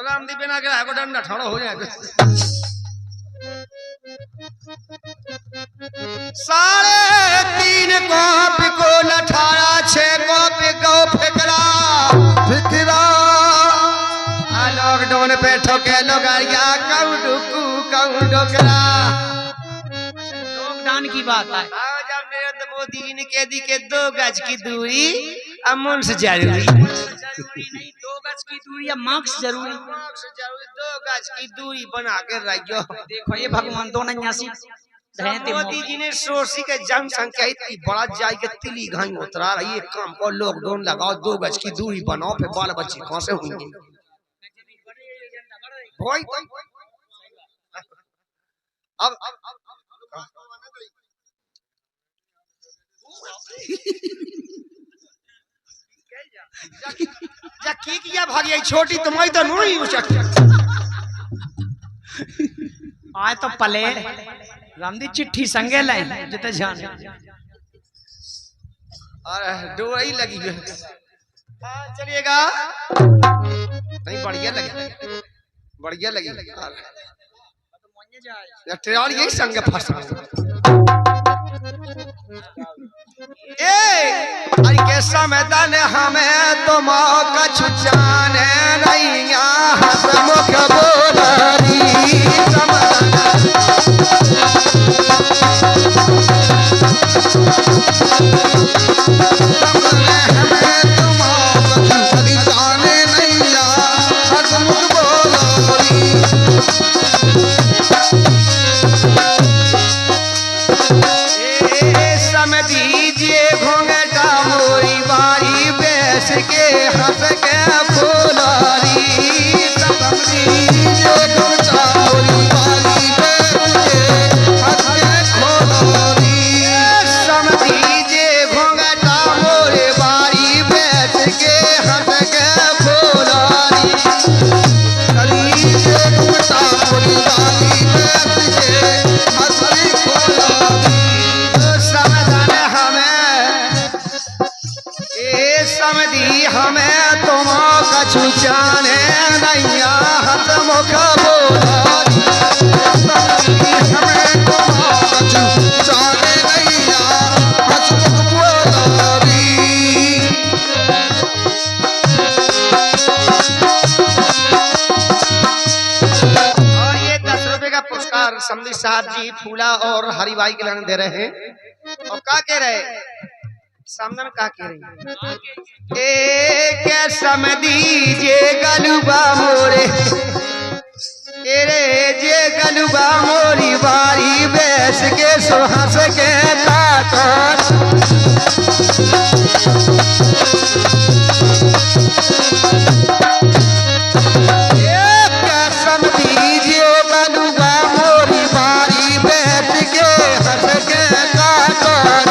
रामदीप बिना के को डंडा ठड़ो हो जाए 3.5 कप को 18 कप को फिकरा लॉकडाउन पे ठोके लोग डोकरा लॉकडाउन की बात है। जब नरेंद्र मोदी जी ने कह दी के 2 गज की दूरी अमूल से जरूरी नहीं 2 गज की दूरी या मास्क जरूरी 2 गज की दूरी बना के रखो। देखो ये भगवान 289 मोदी जी ने सोची के जनसंख्या इतनी बढ़ जाए कि तिली घाई उतरा रही है। काम को लॉकडाउन लगाओ 2 गज की दूरी बनाओ फिर बाल बच्चे कहां से होंगे भाई। अब जा की किया भागी छोटी तुम्हारी तो नहीं आए तो पले रामदी चिट्ठी संगे लाए जिते जाने अरे डोरी लगी है। चलिएगा नहीं बढ़िया लगी ट्रेन यही संग फंसा अरे कैसा मैदान हमें तो मौका छुचाने नहीं हसमुख बोलारी छुचाने नैया हसमुख बोलारी हमें छुचाने नैया हसमुख बोलारी। और ये 10 रुपए का पुरस्कार समधी साहब जी फूला और हरिभाई के लाने दे रहे हैं। और क्या कह रहे सामने में क्या कह रही समझीजे गलुबा मोरे रे जे गलुबा मोरी बारी बैस के सुहास के ताकत समझीजे गलुबा मोरी बारी बैस के हंस के ताकत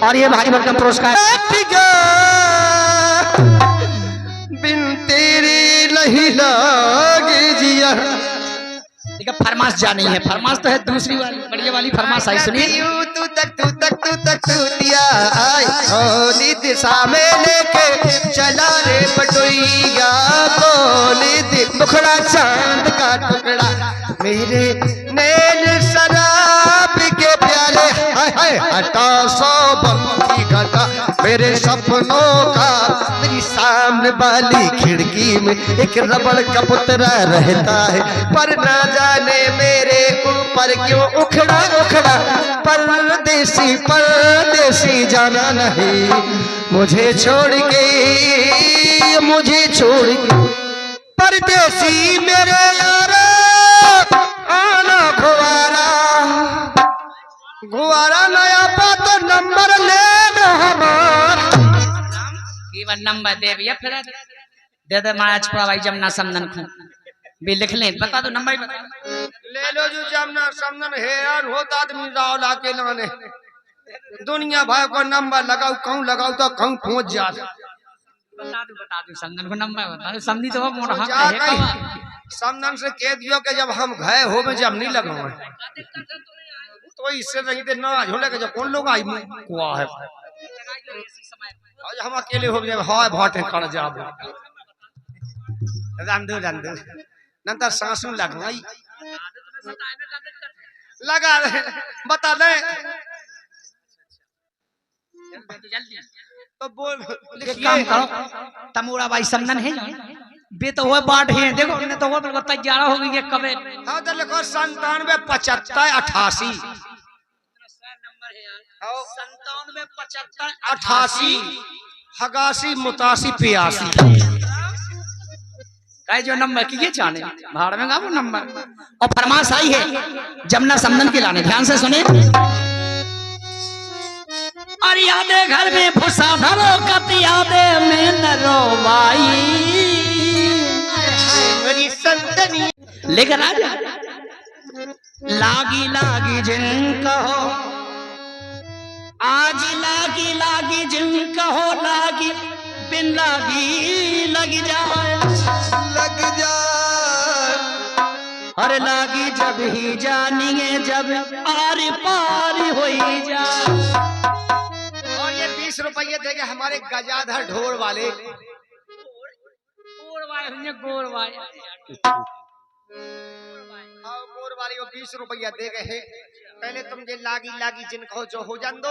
और ये भारी भरकम पुरस्कार बिन तेरे नहीं लागे जिया। फरमाश जानी है फरमाश तो है दूसरी वाली बढ़िया वाली फरमाश आई सुनिए। तू तक दिया आई दिशा में लेके चला रे पटोइया मुखड़ा चांद का टुकड़ा मेरे नैन शराब के प्याले हटा 100 बंदी घटा मेरे सपनों का तेरी सामने वाली खिड़की में एक रबड़ का पुतरा रहता है पर ना जाने मेरे ऊपर क्यों उखड़ा परदेसी जाना नहीं मुझे छोड़ के परदेसी मेरे यारा आना घुआरा नया बात नंबर ले बार नंबर दे भैया फिर दे दे महाराज पूरा भाई जमुना समदन को भी लिख ले बता दो नंबर बता ले लो जो जमुना समदन हैरान होता आदमी राव लाके लाने दुनिया भाई को नंबर लगाओ तो कहूं पहुंच जा बता दो समदन को नंबर बता दो समझी तो मोर हाँ है समदन से कह दियो कि जब हम गए हो में जब नहीं लगाओ तो इससे नहीं दे ना झोले के जो कौन लोग आई कुआ है आज हम अकेले हो गए हाय भाटे कर जाब रंदू नंतर सांसू लगवाई लगा बता दे तो बोल एक काम करो तमोरा भाई समदन है बे तो वो बाट है देखो ने तो वो बिल्कुल 11 हो गई है कबे हां तो लिखो 97 75 88 97 75 88 88 88 85 कहे जो नंबर की ये चाने भाड़ में गाबो नंबर और फरमाश आई है जमुना समदन के लाने ध्यान से सुने और यादे घर में फुसा धरो कत यादे में न रोवाई मेरी संतनी लेकिन राजा लागी जिन कहो आज लागी जिन कहो लागी बिन लागी लग जाए अरे लागी जब ही जानिए जब आर पार हो जा और ये 20 रुपये देंगे हमारे गजाधर ढोर वाले गोर वाली 20 रुपया दे गए हैं पहले तुम ये लागी जिन कहो जो हो जान दो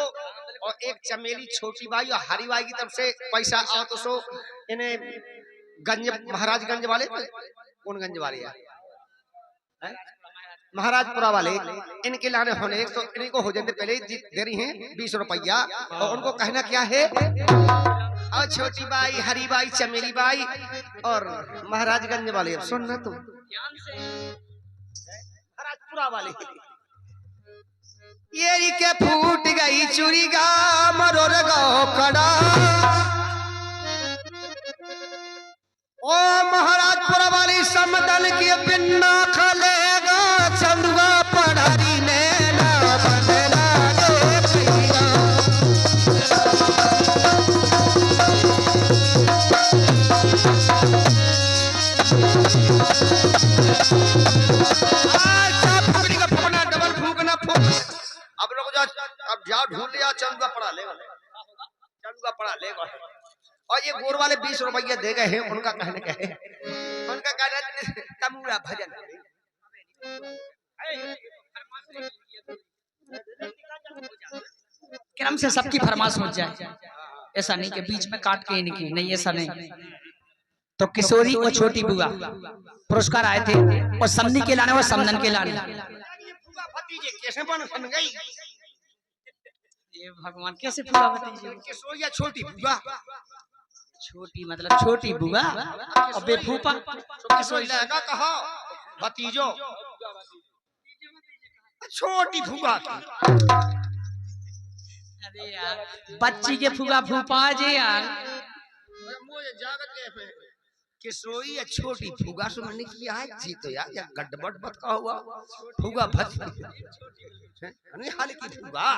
और एक चमेली छोटी बाई और हरी बाई की तरफ से पैसा आओ तो सो इन्हें गंज महाराजगंज वाले कौन गंज वाले है महाराजपुरा वाले इनके लाने होने तो इनको हो जाते पहले दे रही हैं 20 रुपया और उनको कहना क्या है और छोटी बाई हरी बाई चमेली बाई और महाराजगंज वाले सुनना तुम महाराजपुरा वाले ये के फूट गई चूड़ी गा मरोर गाओ कड़ा ओ महाराजपुरा वाली समदल की बिन्ना खलेगा चंदुआ पढ़ारी ने ना बदला डबल फूकना फूक अब लोग अब जाओ ढूंढ लिया चंदुआ पढ़ा लेगा और ये गोर वाले 20 रुपया दे गए हैं उनका कहने का है उनका कहना तमूरा भजन क्रम से सबकी फरमाश हो जाए ऐसा नहीं कि बीच में काट के इनकी नहीं ऐसा नहीं तो किशोरी और छोटी बुआ पुरस्कार आए थे और समनी के लाने और समदन के लाने कैसे बन गई ये भगवान कैसे पूरा भतीजे किशोरी या छोटी बुआ छोटी मतलब छोटी बुआ और बेफूफा किशोरी लगा कहो भतीजो छोटी फूफा अरे यार बच्ची के फूफा फूफा जे यार मुझे जागत के किशोरी या छोटी फूफा सुनने की है जी तो यार गड़बड़ मत का हुआ फूफा भत नहीं हाल की फूफा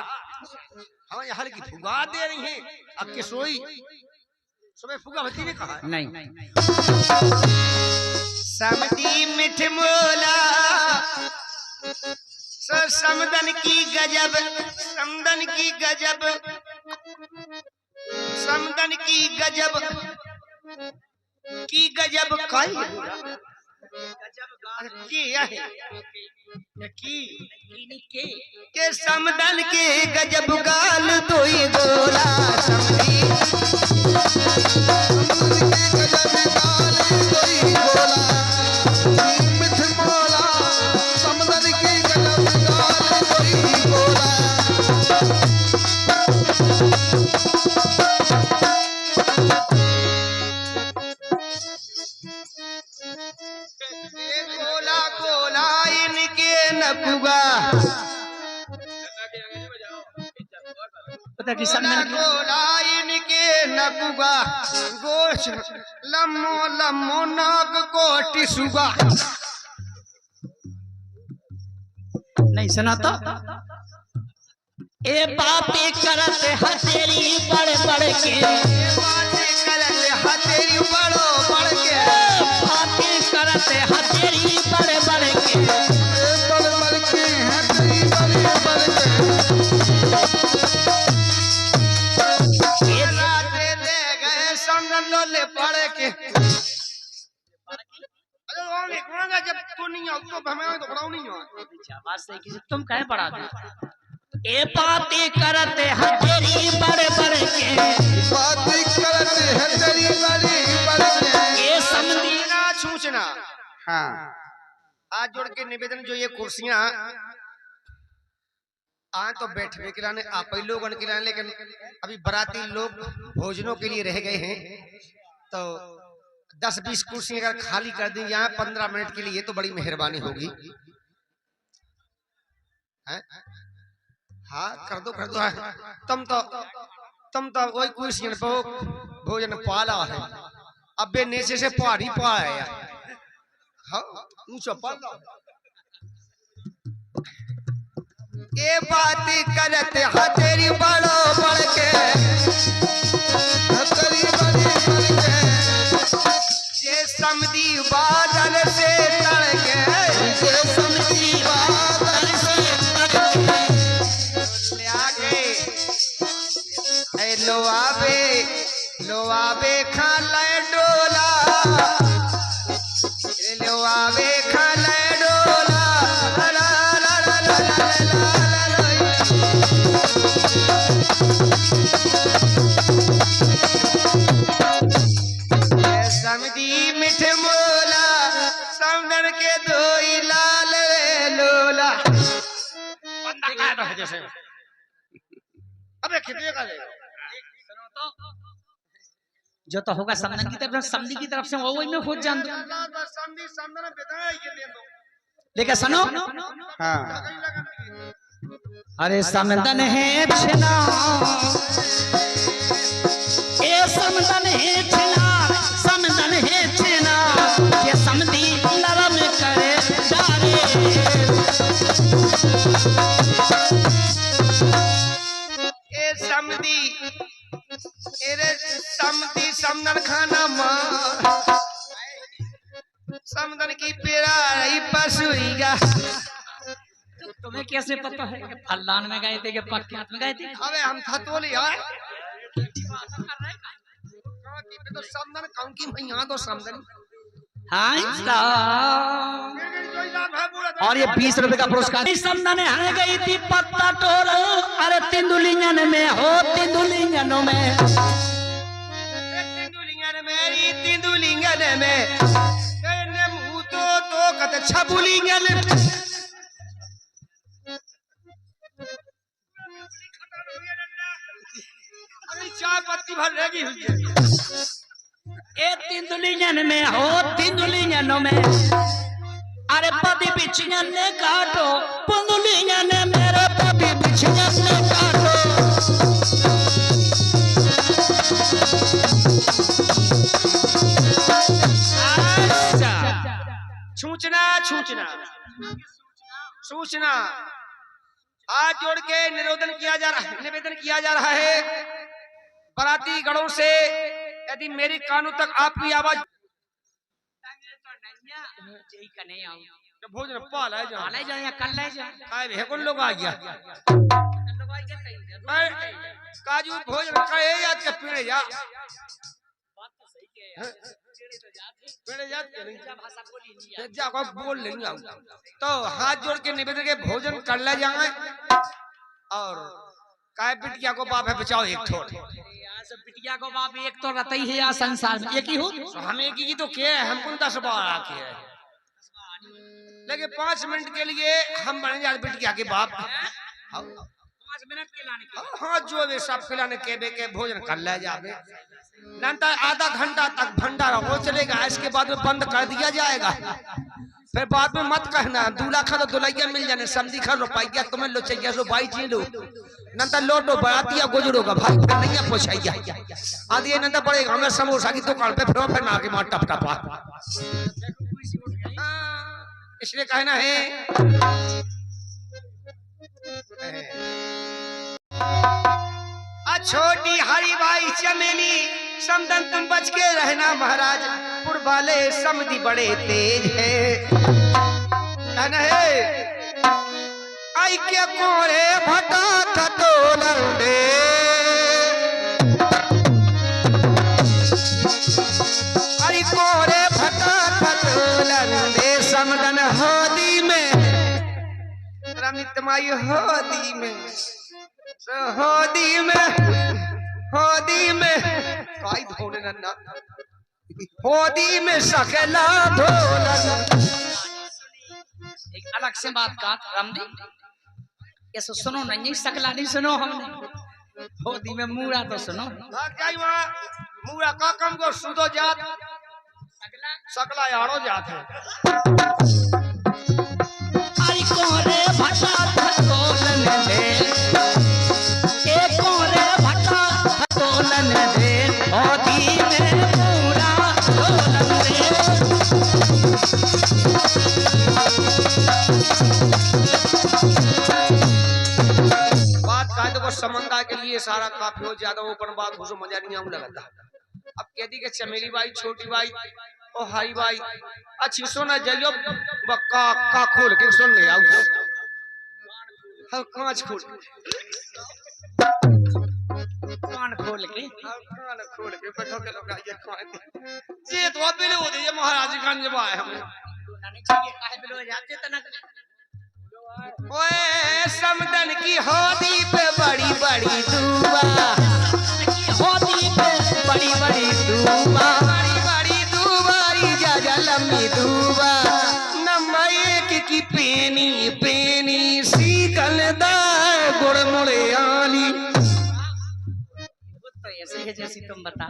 हम ये हाल की फूफा दे रही हैं अब किशोरी सुबह फूफा भती ने कहा नहीं समदी मिठ मोला समदन की गजब समदन की गजब समदन की गजब काई के समदन के गजब गाल दोई गोला समदी पता कि समदन गोला इनके लगूगा गोश लम्मो लम्मो नाक कोटी सुगा। नहीं सुना तो ए बातें करते हथेली बड़े बड़े के, बातें करते हथेली बड़ो बड़ के, बातें करते हथेली बड़े बड़े के, बड़ बड़ के हथेली बड़े बड़ के, राते ले गए समझ लो ले पड़ के। जब तू नहीं आओ तो हमें तो पढ़ाओ नहीं हो। बात सही की तुम कहे पढ़ा दो। ए बातें करते हथेली बड़े बड़े के, बातें करते हथेली बड़े बड़े के, ये समझीना सूचना। हाँ आज जोड़ के निवेदन जो ये कुर्सियां आज तो बैठने के लाने आप ही लोग के लाने, लेकिन अभी बराती लोग भोजनों के लिए रह गए हैं तो 10-20 कुर्सियां अगर खाली कर दी यहाँ 15 मिनट के लिए तो बड़ी मेहरबानी होगी। हाँ कर दो तुम तो वही कुर्सियां पर भोजन पाला है। अब बे नीचे से पहाड़ी पाया है। हाँ ऊंचा पाला। ये बात करते हथेली बड़ो बड़ के, हथेली बड़ी बड़ के, ये समझी बादल से तड़के, ये समझी बादल से तड़के ले आगे। ऐ लोआबे खा ले डोला, लोआबे खा ले डोला, ला ला ला ला ला ला ला। समझी मिठ मोला समझन के धोई लाल रे लोला। जैसे अबे कितने का जो तो होगा समझन की तरफ से, समझी की तरफ से वो वही में खोज जान दो। लेकिन सुनो हाँ अरे समदन है छना, ए समदन है छना, समदन है छना, ये समधी नरम करे डारे। ए समधी एरे समधी समदन खाना मां, समदन की पेराई पसुईगा। तुम्हें कैसे पता है कि फल्लान में गए थे कि पक्यात में गए थे? अबे हम थतोली यार तो समदन कौन की मैं यहाँ तो समदन। और ये 20 रुपए का पुरस्कार। समदन है गई थी पत्ता टोल, अरे तिंदुलिंगन में हो तिंदुलिंगन में, तिंदुलिंगन में मुँह तो कत छबुलिंगन। चाय पत्ती भर रहेगी ए तिंदुलिंगन में हो तिंदुलिंगन में, अरे पति बिछियन ने काटो पुंदुलिंगन मेरे पति बिछियन ने काटो। सूचना सूचना सूचना आज जोड़ के निवेदन किया जा रहा है बराती गणों से, यदि मेरी कानों तक आपकी आवाज भोजन पाला लोग आ गया काजू भोजन का पीड़े जा बोल लेंगे तो हाथ जोड़ के निवेदन के भोजन कर ले जाए और काय बिटिया को बाप है बचाओ एक ठोर। बिटिया को बाप एक तो रहता ही है यहाँ संसार में, एक ही हो हम एक ही तो क्या है, हम 10 बार आके है लेकिन 5 मिनट के लिए हम बने जाते बिटिया के बाप। 5 मिनट के लाने हाँ जो भी सब खिलाने के भोजन कर ले जावे नंतर आधा घंटा तक भंडारा हो चलेगा, इसके बाद में बंद कर दिया जाएगा। फिर बाद में मत कहना दूल्हा खा तो दुल्हैया मिल जाने, समझी खा रुपया तुम्हें लो चाहिए सो भाई जी लो नंतर लोटो बरातिया गुजरो का भाई फिर नहीं पोछाइया आदि नंतर बड़े हमें समोसा की दुकान पे फिर ना के मार टप टपा इसलिए कहना है छोटी हरी बाई चमेली समदन तुम बच के रहना महाराज पुरबाले समधी बड़े तेज है कहना है आई क्या कोरे भटा खटोलंडे आई कोरे भटा खटोलंडे समदन होदी में रमित माई होदी में काई धोने नन्ना होदी में सकला ढोलन एक अलग से बात का रामदी ये सुनो नहीं सकला नहीं सुनो हमने होदी में मूड़ा तो सुनो मूड़ा का कम को सुदो जात सकला यारो जात है आई कोरे भटा ढोलन दे होदी में पूरा ढोलन दे बात का तो समंदा के लिए सारा काफी हो ज्यादा ऊपर बात हो मजा नहीं आऊं लगता अब कहती के चमेली बाई छोटी बाई ओ हाई बाई अच्छी सोना जलियो बक्का का खोल के सुन ले आओ हल कांच खोल कान खोल के बैठो के लोग ये कान ये तो बिले हो दे महाराज गंज बाय हम नहीं चाहिए काहे बिलो जाते तना ओए समदन की होदी पे बड़ी बड़ी दूबा होदी पे बड़ी बड़ी दूबा बड़ी दूबारी जा लंबी दूबा नमक की पेनी पेनी सीकल दा गुड़ मुड़े आली तो ऐसे है जैसी तुम बता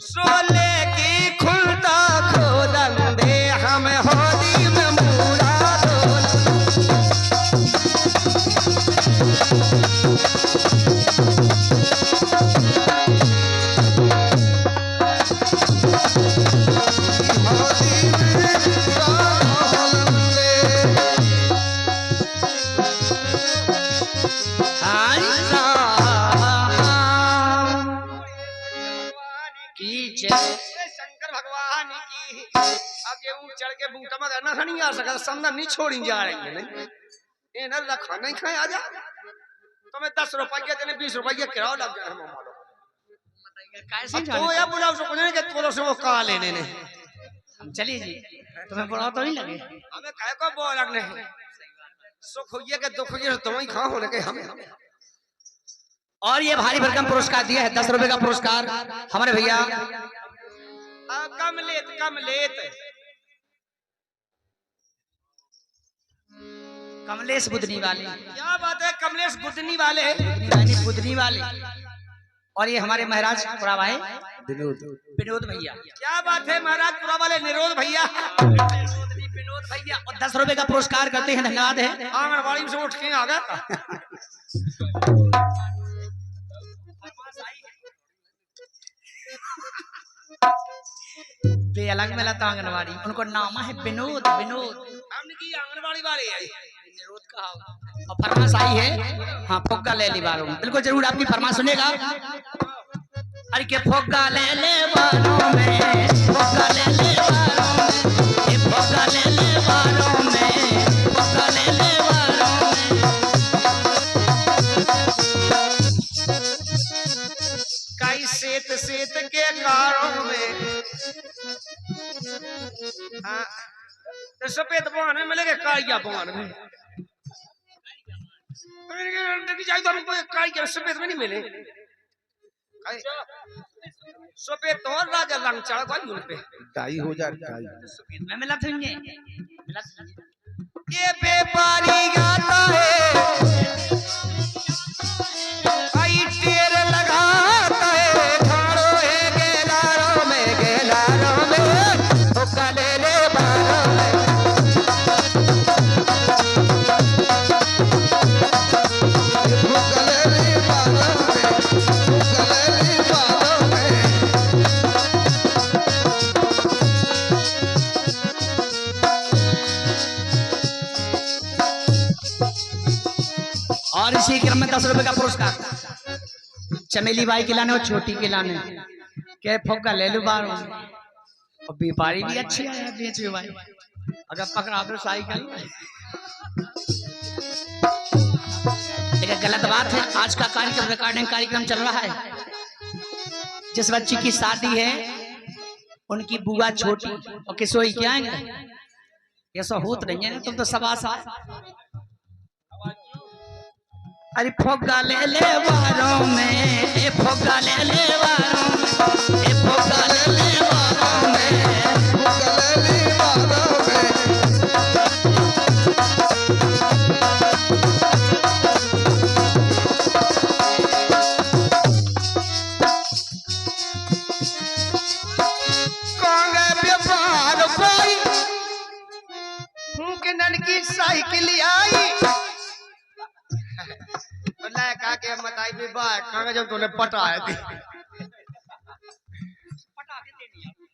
सोले की खुलता खोदन दे हम होदी में मूड़ा शंकर भगवान की अब ये चढ़ के बूटा में रहना नहीं आ सका समझा नहीं छोड़ी जा रही है नहीं ये ना रखा नहीं खाए आ जा तुम्हें 10 रुपया देने 20 रुपया किराया लग जाए हम मारो तो ये बुलाओ सो कुछ के तोरो से वो का लेने ने हम चलिए जी तुम्हें बुलाओ तो नहीं लगे हमें काहे को बोल लगने सुख होइए के दुख होइए तुम ही खा होने के हमें और ये भारी भरकम पुरस्कार दिया है 10 रुपए का पुरस्कार हमारे भैया कमलेश बुधनी वाले क्या बात है कमलेश बुधनी वाले बुधनी वाले और ये हमारे महाराज पुरा भाई विनोद भैया क्या बात है महाराज पुरा वाले निरोध भैया विनोद भैया और 10 रुपए का पुरस्कार करते हैं धन्यवाद है आंगनबाड़ी से उठ के आ गया ये अलग मिला था आंगनबाड़ी उनको नाम है विनोद विनोद हमने की आंगनबाड़ी वाले है निरोध कहा और फरमाइश आई है हाँ फोक्का ले ली बारों बिल्कुल जरूर आपकी फरमाइश सुनेगा अरे के फोक्का ले ले बारों में फोक्का ले ले बारों में ये फोक्का ले ले बारों में फोक्का ले ले बारों में कई सेत सेत के कारों में हाँ तो सफेद बहन में मिलेगा कालिया बहन में चाहिए तो हमको कालिया सफेद में नहीं मिले सफेद तो राजा रंग चढ़ गई उन पे टाई हो जा टाई सफेद में मिला था ये व्यापारी गाता है आई टेर लगाता है खाड़ो है गेलारों में ओ कले ले बारों में ₹10 का पुरस्कार चमेली बाई के लाने और छोटी के लाने के फुग्गा ले लो बार और व्यापारी भी अच्छी है बेचे भाई अगर पकड़ा दो साइकिल। लेकिन गलत बात है, आज का कार्यक्रम रिकॉर्डिंग कार्यक्रम चल रहा है। जिस बच्ची की शादी है उनकी बुआ छोटी और किसोई क्या आएंगे ये सब होत नहीं है। तुम तो सबासा अरे फुग्गा ले ले वारों में ए फुग्गा ले ले वारों में ए फुग्गा ले ले वारों में फुग्गा ले ले वारों में। कांगे व्यापार भाई के नन की साइकिल आई अल्लाह का के मताई भी बा कांगे जब तूने पटाए थी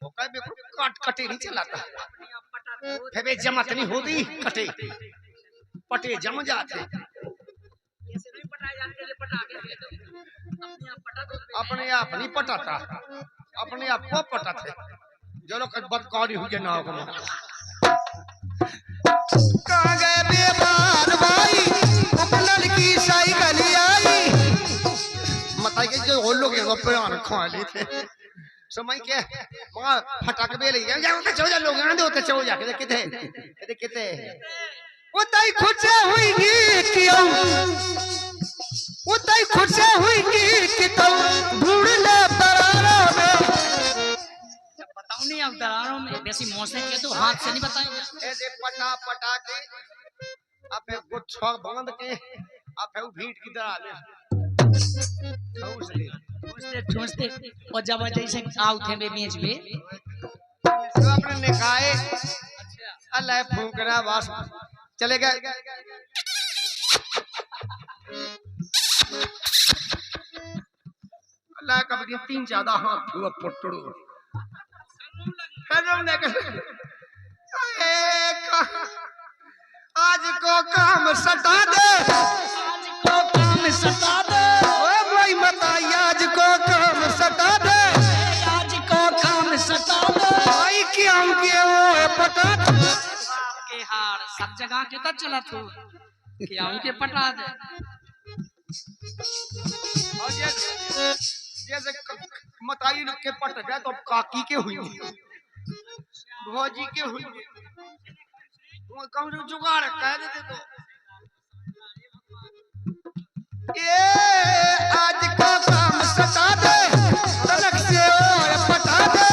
वो कहीं भी काट कटे नहीं चलाता है बे जमत नहीं होती कटे पटे जम जाते अपने आप नहीं पटाता अपने आप को पटाते जो लोग बदकारी हुई ना हो कहाँ गए बेमान भाई उपनल की साइकिल आई मताई के जो लोग हैं प्यार खा लेते समय के वहाँ फटाके बेले जाओ तो चौजा लोग आंधे होते चौजा कितने कितने वो ताई खुद से हुई क्यों वो ताई खुद से हुई कि तुम ढूंढ ले दरारों में बताओ नहीं अब दरारों में वैसी मौसम के तो हाथ से नहीं बताएंगे ऐसे पटा पटा के अब गुच्छा बांध के अब वो भीड़ की दरार ठूसते और जब जैसे आउ थे बे बीच में तो अपने निकाय अल्लाह फूंकना बस चले गए अल्लाह का भी 3 ज्यादा हाथ हुआ पटड़ो आज को काम सटा दे आज को काम सता दे ओ भाई मताई आज को काम सटा दे आज को काम सता दे भाई क्या के वो पटा दे के हार सब जगह के तो चला तू क्या उनके पटा दे और जैसे मताई लोग के पट गए तो काकी के हुई भौजी के हुई वो कम से जुगाड़ कह देते तो ये आज का काम सटा दे तलक से और पटा दे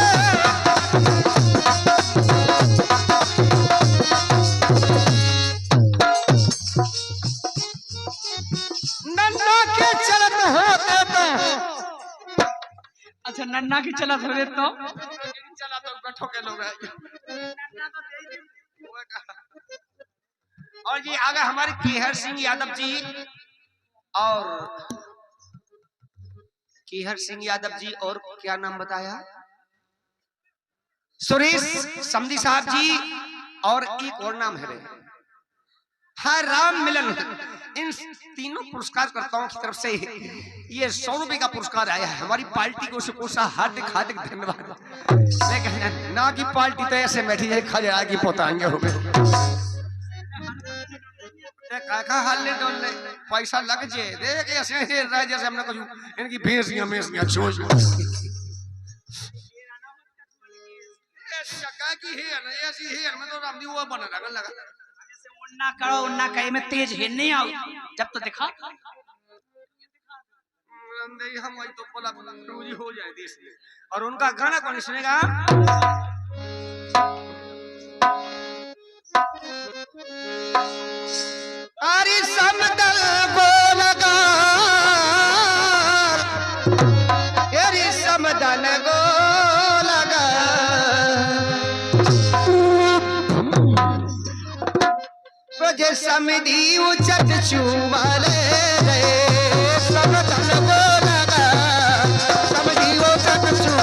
नन्ना के चलत होते तो अच्छा नन्ना की चला थोड़े तो चला तो बैठो के लोग और जी आगे हमारे केहर सिंह यादव जी और केहर सिंह यादव जी और क्या नाम बताया सुरेश समधी साहब जी और एक और नाम है हाँ राम मिलन इन तीनों पुरस्कार करताओं की तरफ से ये 100 रुपए का पुरस्कार आया है हमारी पार्टी को कोसा हार्दिक हार्दिक धन्यवाद। लेकिन ना की पार्टी तो ऐसे बैठी है खजा की पोतांगे हो गए काका हाल ले डोल ले पैसा लग जे देख ऐसे ही रह जैसे हमने कुछ इनकी भैंसियां मेसियां छोड़ शक्का की है ना ऐसी है मैं तो रामदी हुआ बना लगा उन्ना करो उन्ना कहीं में तेज है नहीं आओ जब तो दिखा हम वही तो बोला रोजी हो जाए देश में और उनका गाना कौन सुनेगा अरे समदल गोलगा अरे समदल गोलगा जे समधी उचट चुमाले रे समदल गोलगा समधी उचट चु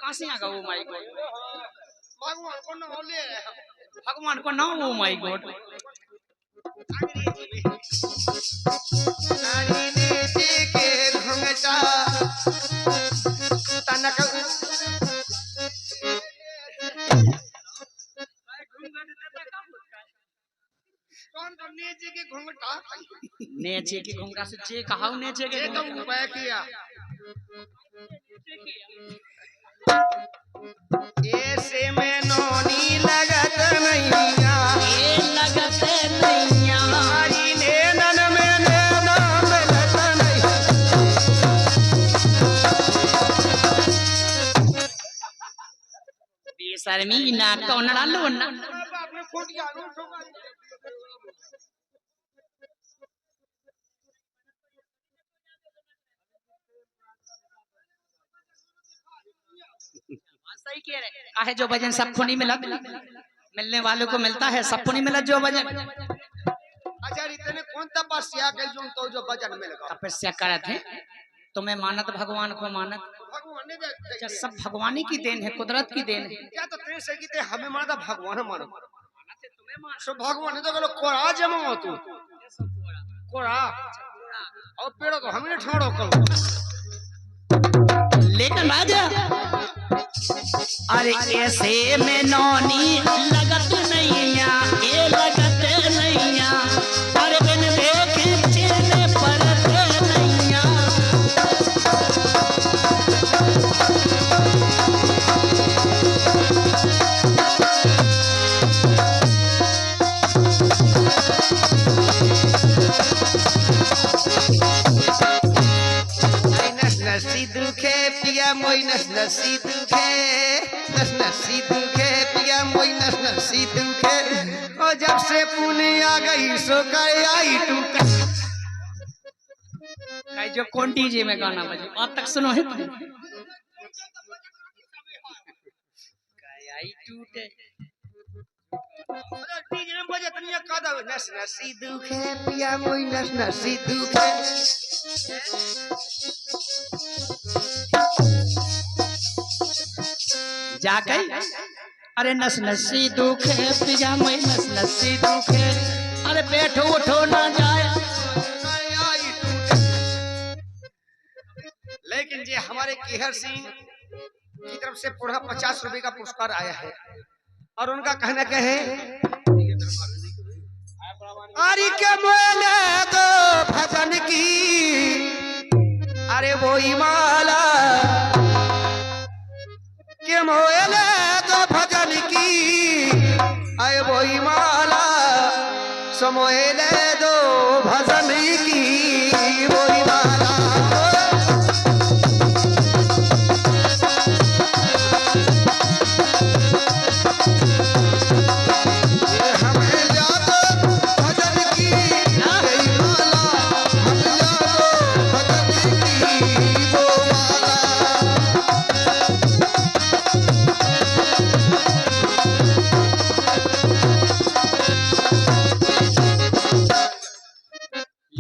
कहाँ से आ गया वो माई गॉड भगवान को नाम, ओ माय गॉड। नारी नीति के घुंघटा तनक नेचे के घुंघटा, नेचे के घुंघटा से चे कहाऊ, नेचे के तो उपाय किया ऐसे में नोनी लगत नैया, ये लगत नैया, हमारी नैनन में नैना मिलत नहीं। बेशर्मी ना कौन डालो ना। आपने खोट गया लो सही कह रहे काहे जो भजन सबको नहीं मिला, मिलने वालों को मिलता है, सबको नहीं मिला जो भजन। अच्छा इतने कौन तपस्या कर जो भजन मिलेगा? तपस्या करे थे तुम्हें मानत, भगवान को मानत। भगवान ने अच्छा सब भगवान की देन है, कुदरत की देन है। क्या तो तेरे से कीते हमें मानता भगवान मानो सो भगवान ने तो बोलो कोरा जमा हो तू कोरा और पेड़ो तो हमने छोड़ो करो। लेकिन राजा अरे ऐसे में नौनी लगत नैया, ये लगत नैया, अरे बिन देखे चेले परत नैया। नसी दुखे पिया मोई नसी दुखे नसी दुखे पिया मोई नसी दुखे और जब से पुणे आ गई सो कर आई टूट। जो कौन डीजे में गाना बजे आज तक सुनो है तुम? आई टूटे डीजे में बजे तनिया कादा नसी दुखे पिया मोई नसी दुखे। जा गई अरे नस नसी दुखे पिया मैं नस नसी दुखे, अरे बैठो उठो ना जाए। लेकिन जे हमारे केहर सिंह की तरफ से पूरा 50 रुपए का पुरस्कार आया है और उनका कहना क्या है, अरे के मोले दो भजन की, अरे वो माला के मोले दो भजन की, अरे वो माला समोले दो भजन की वो माला।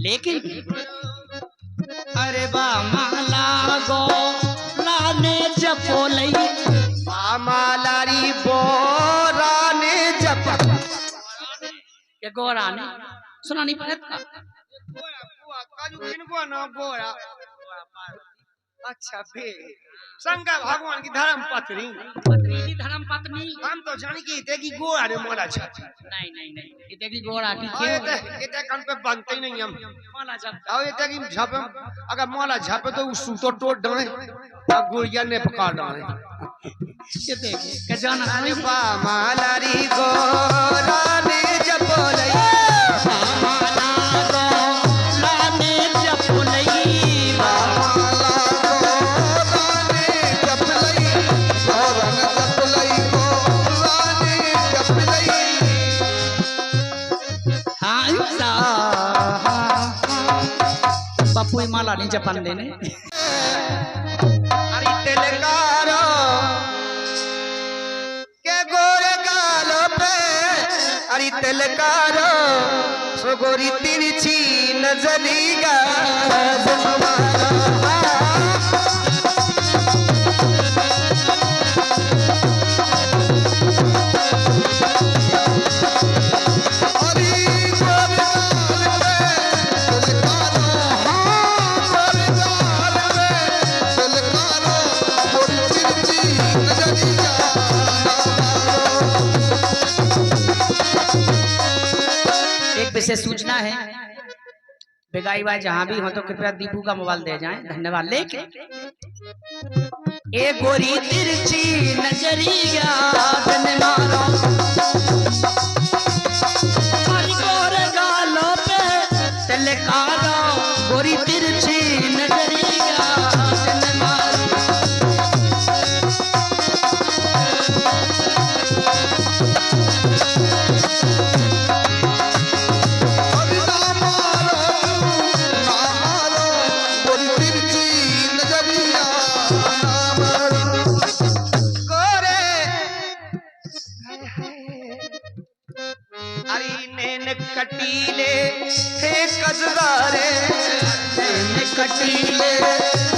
लेकिन अरे बा माला गो लाने जपोलई, बा मालारी बोराने जप के गोरा ने सुना नहीं पाया का? काजू किनको ना गोरा। अच्छा बे शंकर भगवान की धर्म पत्नी पत्नी की धर्म पत्नी। हम तो जानी कि इतनी गोरा ने मोला छा। नहीं नहीं नहीं इतनी गोरा की क्यों? इतने कन पे बनते ही नहीं हम। माला जब और इतनी झपे अगर मोला झपे तो उस सूतो टोट डाले और गुड़िया ने पकड़ डाले। ये देखिए के जाना अरे बा मालारी गोरा ने जपोलई, बा माला गो लाने जपोलई, बा बापू माला नहीं जपन देने। अरे तिलकारो के गोरे गालो पे, अरे तिलकारो सो गोरी तिरछी नजरी का तुम्हारा। से सूचना है, बेगाई भाई जहां भी हो तो कृपया दीपू का मोबाइल दे जाएं, धन्यवाद। लेके ए गोरी तिरछी नजरिया तन मारो हरी गोर गालों पे तिलकारो, गोरी तिरछी नजरिया तन मारो। कटीले हे कजरारे, कटीले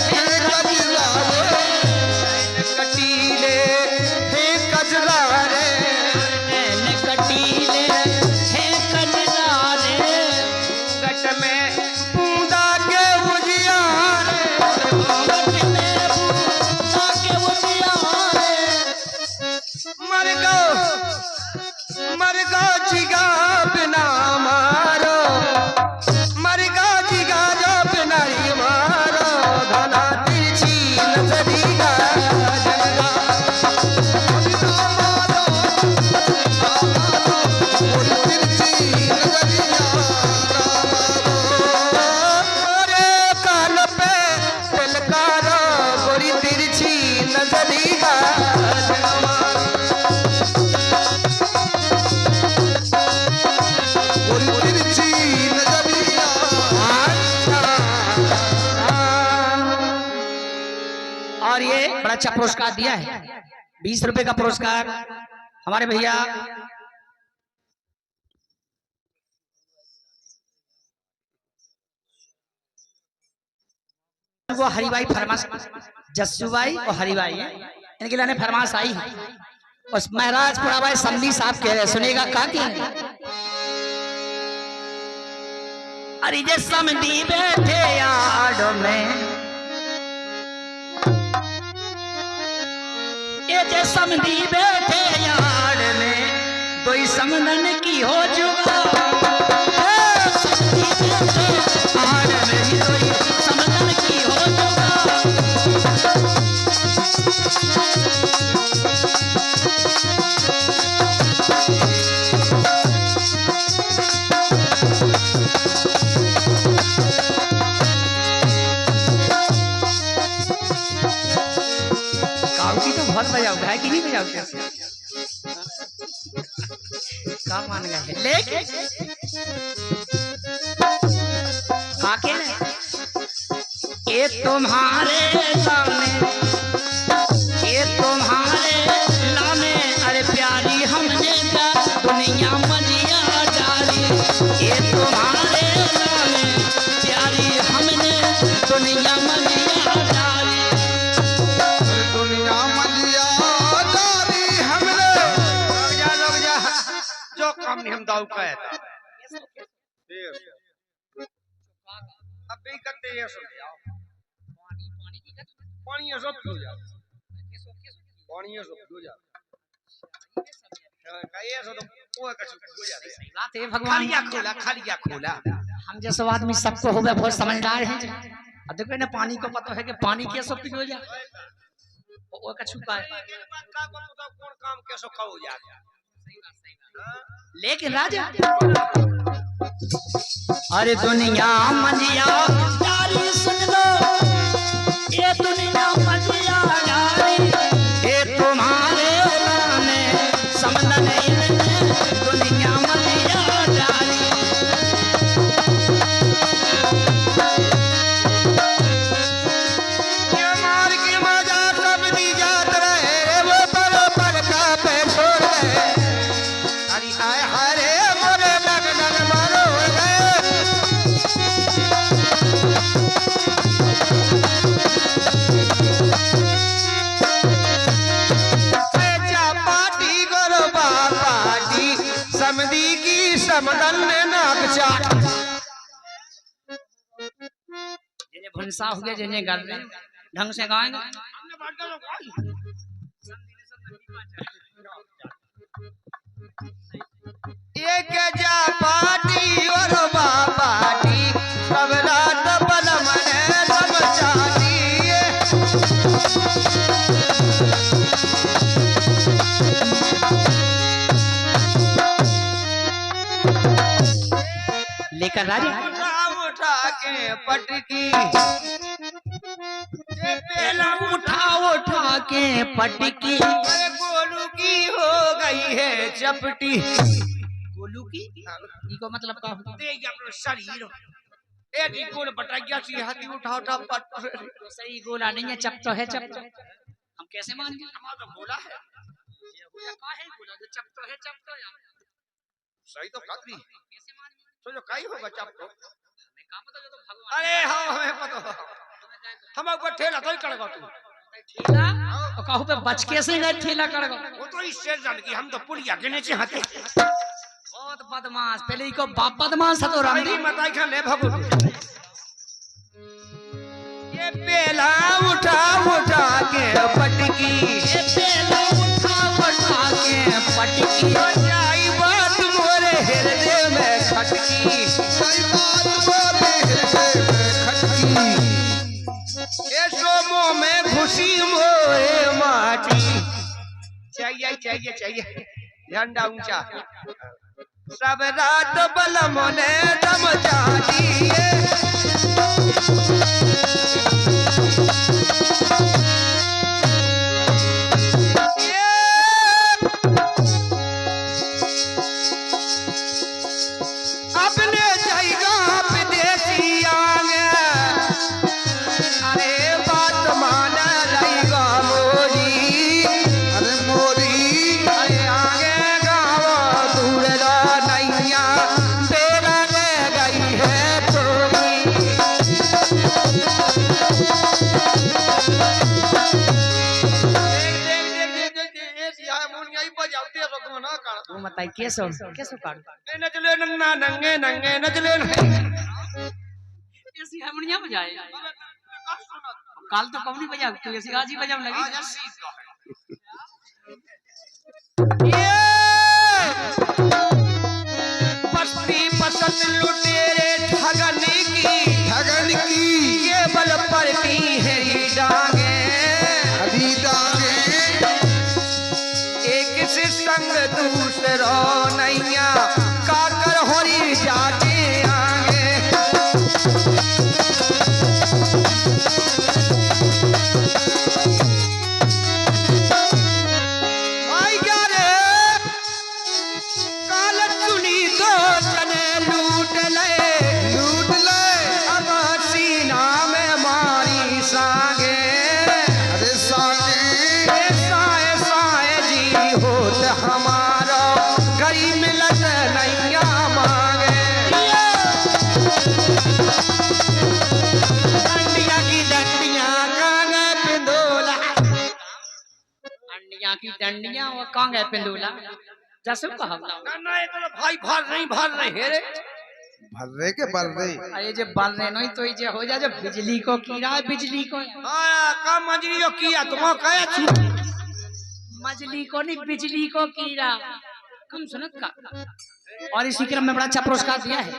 हे कजरारे, कटीले हे कजरारे, कटीले हे कजरारे, गट में बूंदा के उजियारे, गट में बूंदा के उजियारे, मर गो जिगा बिना मारो, मर गो जिगा जो बिना ही मारो, धना तिरछी नजरिया जनगा मारो, तिरछी नजरिया मारो, कान पे तिलकारो, गोरी तिरछी नजरिया और ये बड़ा अच्छा पुरस्कार दिया है, 20 रुपए का पुरस्कार हमारे भैया वो हरिभाई फरमाश, जस्सूभाई और हरिभाई है, इनके लिए फरमाश आई है। उस महाराजपुरा भाई संधि साहब कह रहे, सुनेगा कहा कि अरे जे समधी बैठे यार में, ये जे समधी बैठे यार में, दो समनन की हो जुगा, समधी बैठे यार में, दो समनन की हो जुगा। बहुत बजाओ है कि नहीं बजाओ, क्या मान गए, लेकिन काके ये तुम्हारे लाने, ये तुम्हारे लाने, अरे प्यारी हमने दुनिया मजिया डाली, ये तुम्हारे लाने प्यारी हमने दुनिया मजिया डाली, दुनिया मलिया डाली हमने, लोग जा जो काम नहीं हम दाऊ का है था अब भी करते ये सुन जाओ, पानी ये सब पी जाओ, पानी ये सब पी जाओ, कहिए सो तो वो कछु हो जाते हैं। बात है भगवान, खाली क्या खोला, हम जैसे आदमी सबको हो गए बहुत समझदार हैं। अब देखो ना पानी को पता है कि पानी के सब पी हो जा, वो कछु का कौन काम कैसे हो जाता, लेकिन राजा अरे दुनिया मंजिया यारी सुन लो, ये दुनिया मंजिया यारी, ये तुम्हारे लाने समझन इनने दुनिया मंजिया यारी। ये मार के मजा सब दी जात रहे, वो पर पल का पे छोड़ गए, अरे आए हरे मोरे लगन मारो गए, पार्टी करो पार्टी, समधी की समदन ने नाकचा, जिन्हें भुनसा हो गया, जिन्हें गा ढंग से गाएंगे, एक जा पार्टी और कर राजा उठा के पटकी पेला उठा के पटकी गोलू की हो गई है चपटी। गोलू की इको मतलब का शरीर एक ही गोल बटाइया सी हाथी उठा पट तो सही गोला नहीं है, चप तो है चप तो। हम कैसे मान गए? हमारा तो बोला है काहे बोला जो चप तो है चप तो यार सही तो कातरी कैसे मान गए? तो जो काई होगा चप तो हमें काम तो जो तो भगवान अरे हाँ हमें पता हम ऊपर ठेला तो ही कड़गा तू ठेला और कहू पे बच कैसे गए ठेला कर गो? वो तो इससे जान की हम तो पुलिया के नीचे हाथे बहुत बदमाश, पहले इको बाप बदमाश था तो राम रामदी माता खा ले भगो। ये पेला उठा के पटकी ये पेला उठा के पटकी जाई बात मोरे हृदय में खटकी जाई बात मोरे हृदय में खटकी ये सोमो में खुशी मोरे माटी चाहिए झंडा ऊंचा सब रात बलम ने दम चाहिए अपने जाएगा विदेशी आगे अरे बात मान रहेगा मोरी अरे मोरी अरे आगे गाँव दूर नैया बेरा ले गई है तोरी तू बताई कैसे कैसे काट नचले नन्ना नंगे नंगे नचले ऐसी हारमोनियम बजाए काल तो कौन नहीं बजा तू ऐसी आज ही बजाने लगी पस्ती पसंद लुटेरे ठगन की ये बल पड़ती है डांगे अभी डांगे एक से संग दूसरो नैया काकर होरी जाके आगे आई क्या रे काल चुनी दो जने लूट ले अब सीना में मारी सांगे अरे सांगे साए साए जी होत हमारा गरी मिलत नैया मांगे डंडिया की डंडिया कांगे पिंदोला अंडिया की डंडियां वो कहां गए पिंदूला जसू का हमला ना ये तो भाई भार नहीं हेरे भर्रे के बर्रे अरे जे बल रहे नहीं तो ये हो जा जो बिजली को कीड़ा बिजली को हाँ का मंजरियो किया तुम कहे छी मजली को नहीं बिजली को कीड़ा कम सुनत का। और इसी क्रम में बड़ा अच्छा पुरस्कार दिया है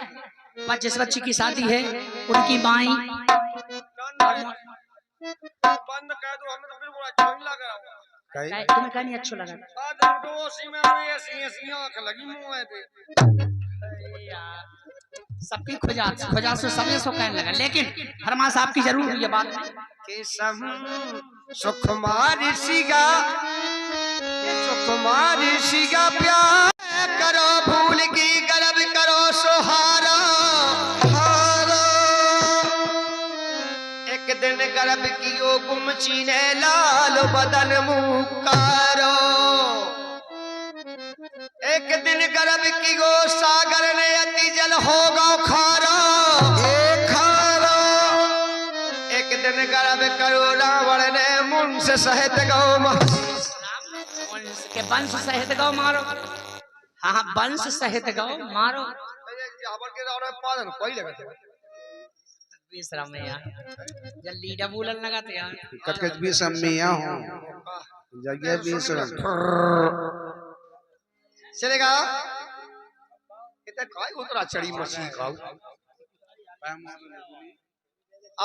जिस बच्ची की शादी है उनकी माई बंद कर दो हमें तो फिर बड़ा अच्छा नहीं लग रहा कई तुम्हें कहनी अच्छा लगा आज तो सी में ऐसी आंख लगी मुंह पे सबकी खुजा से समय सो कहने लगा, लेकिन फरमाश आपकी जरूर हुई है बात के सम सुकुमार सिगा प्यार करो भूल की गर्व करो सुहारा हारा एक दिन गर्भ कियो गुम चीने लाल बदन मुकारो एक दिन गर्भ की गो सागर ने अति जल होगा खारा एक दिन गर्भ करो रावण ने मुन से सहित गौ के वंश सहित गौ मारो। हाँ वंश सहित गौ मारो विश्राम में यार जल्दी डबूलन लगाते यार कटकट भी सम्मिया हो जगह भी सुरम चलेगा इतना काय उतरा चढ़ी मछली खाओ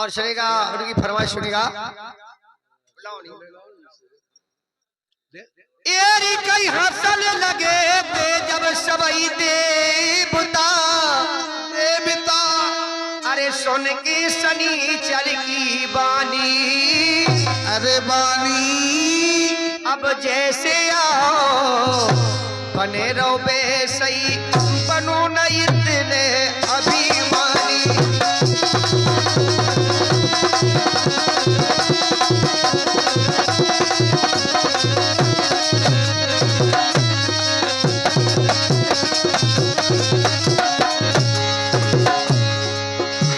और चलेगा उनकी फरमाइश सुनेगा एरी कई हंसल लगे थे जब सबई देवता बानी अब जैसे आओ बने रहो बेसई बनो न इतने अभिमानी।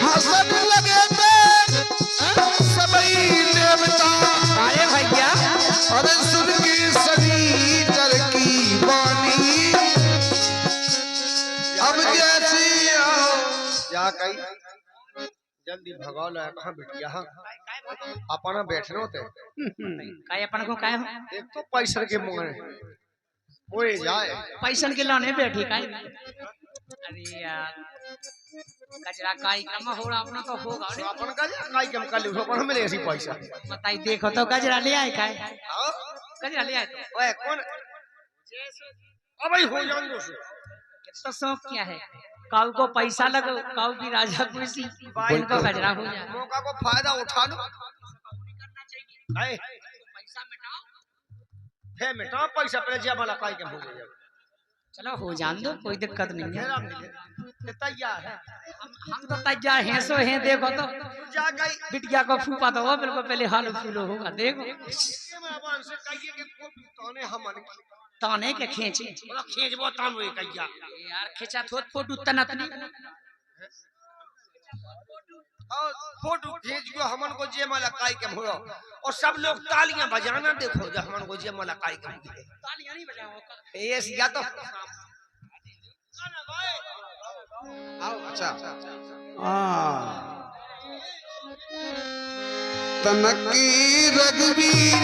हसन लगे सबई देवता। अरे भैया अरे सुन की सभी जल की बानी अब जैसी आओ। क्या कही जल्दी भगाओ ला कहाँ बिटिया अपना बैठने होते काय अपन को काय हो एक तो पैसा के मोरे मोरे जाए पैसन के लाने बैठी काय। अरे यार कचरा काई कम हो रहा अपना तो होगा तो अपन का काई कम कर लियो अपन मिले ऐसी पैसा बताई देखो तो कचरा ले आए काय आओ कचरा ले आए तो ओए कौन अबे हो जान दो तो शौक क्या है काऊ को पैसा लगो काऊ की राजा कुर्सी इनको कचरा हो जाए मौका को फायदा उठा लो है पैसा मिटाओ है मिटा पैसा पहले जे वाला काई के हो जाए। चलो हो जान दो कोई दिक्कत नहीं है ये तैयार है हम तो तैयार हैं सो हैं देखो तो जा गई बिटिया को फूफा तो वो बिल्कुल पहले हाल फूलो होगा देखो ये मैं अपन से कहिए कि तोने हमन ताने के खींचे बोला खींचबो तान होए कहिया यार खींचा थोत फोटो तनत नहीं और फोटो खींच गयो हमन को जे माला काई के हो और सब लोग तालियां बजाना देखो जब हमन को जे माला काई के तालियां नहीं बजाओ ये सिया तो आओ अच्छा तनकी रघुवीर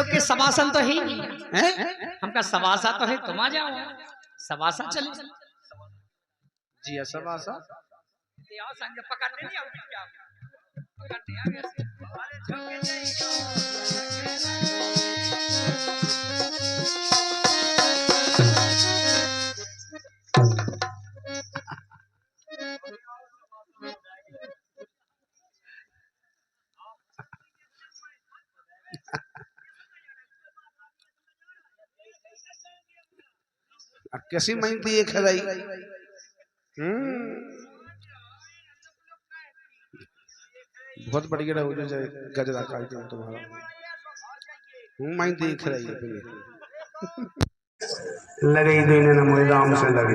के सवासन तो है ही हैं हमका सवासा तो है तुम आ जाओ सवासा चले जी सब आशा आओ संग पकड़ने नहीं आओ क्या पकड़ने आ गए कैसी मेहनती एक है भाई। बहुत बढ़िया रहा जो गजरा कार्यक्रम तुम्हारा मेहनती एक है लगे ही देने न मुझे राम से लगे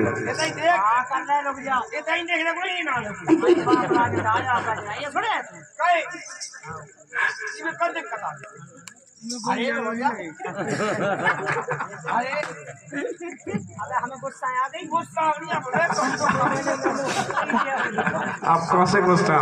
आप कौन से गुस्सा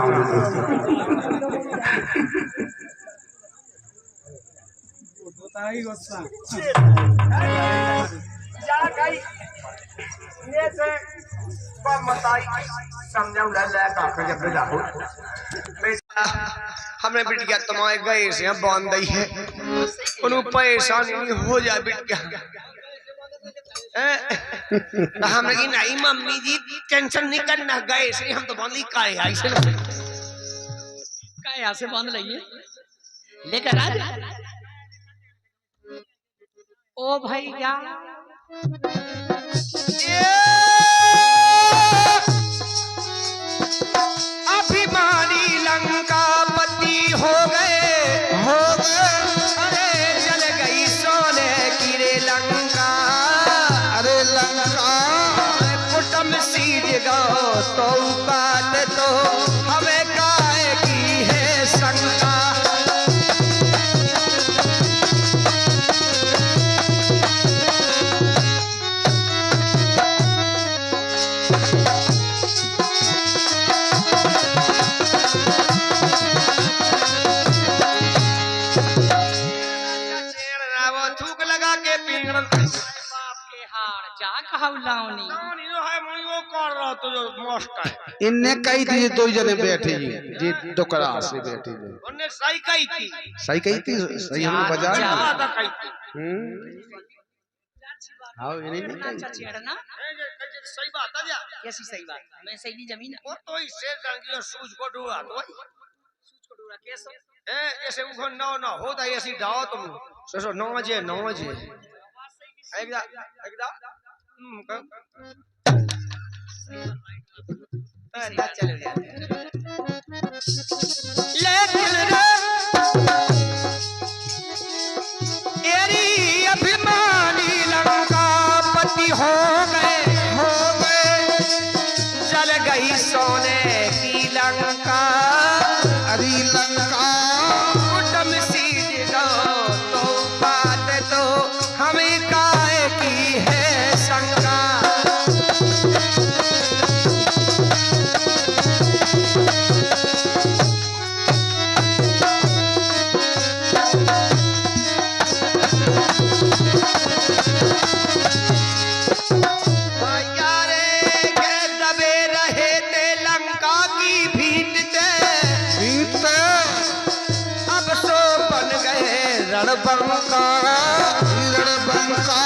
हमने बिटिया तुम्हारे गए से बांध दी है उन्हें परेशानी नहीं हो जाए बिटिया हमने की नहीं मम्मी जी टेंशन नहीं करना गए से हम तो बांध का है ऐसे का यहाँ से बांध लइए लेकर आ ओ भैया अभिमानी लंकापति हो गए अरे जल गई सोने की रे लंका अरे लंका कुटुम सीज गो तो बात तो हमें काय की है शंका। इनने कही थी दो जने बैठे जी टोकरा से बैठे जी उन्हें सही कही थी सही हमने बजा हाँ ये नहीं ना चाची हटना सही बात है जा कैसी सही बात मैं सही नहीं जमीन वो तो इससे रंगियो सूझ को डूबा तो सूच को डूरा कैसो ए जैसे उनको नौ ना होता ऐसी डाओ तुम सोचो 9 बजे एकदा चलो यार लेकिन रे एरी अभिमानी लंका पति हो गए जल गई सोने की लंका अरे लंका कुटुम सीध दो तो बात तो हमें काय की है शंका रणबंका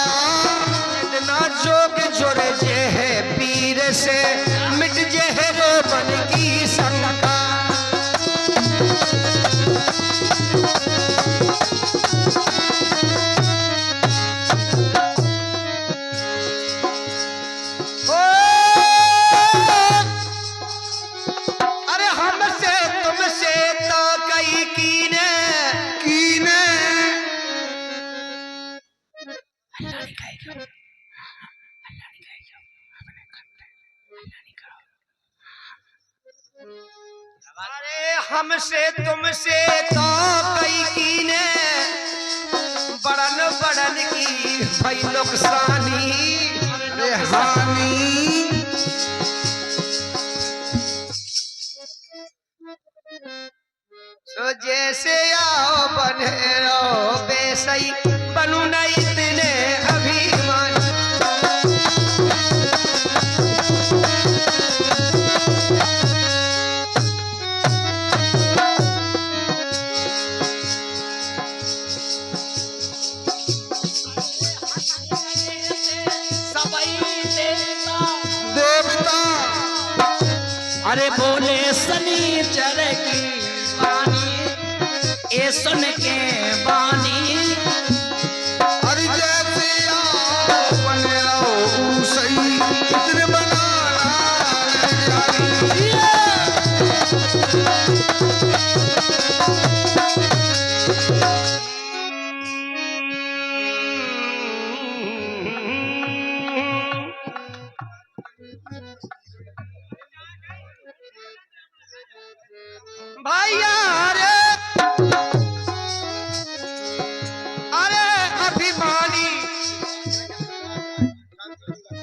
इतना जोग जोड़े जे है पीर से मिट जे है रो बन की शंका ओ अरे हमसे तुमसे तो कई कीने अरे हमसे तुमसे तो कई कीने बड़न बड़न की भई नुकसानी अरे हानि तो जैसे आओ बने रहो बेसई बनू न इतने अभिमान देवता अरे बोले शनिचर की वाणी ए सुन के बानी अरे जैसे आओ बने रहो सही इतने बनाना भैया अरे अभिमानी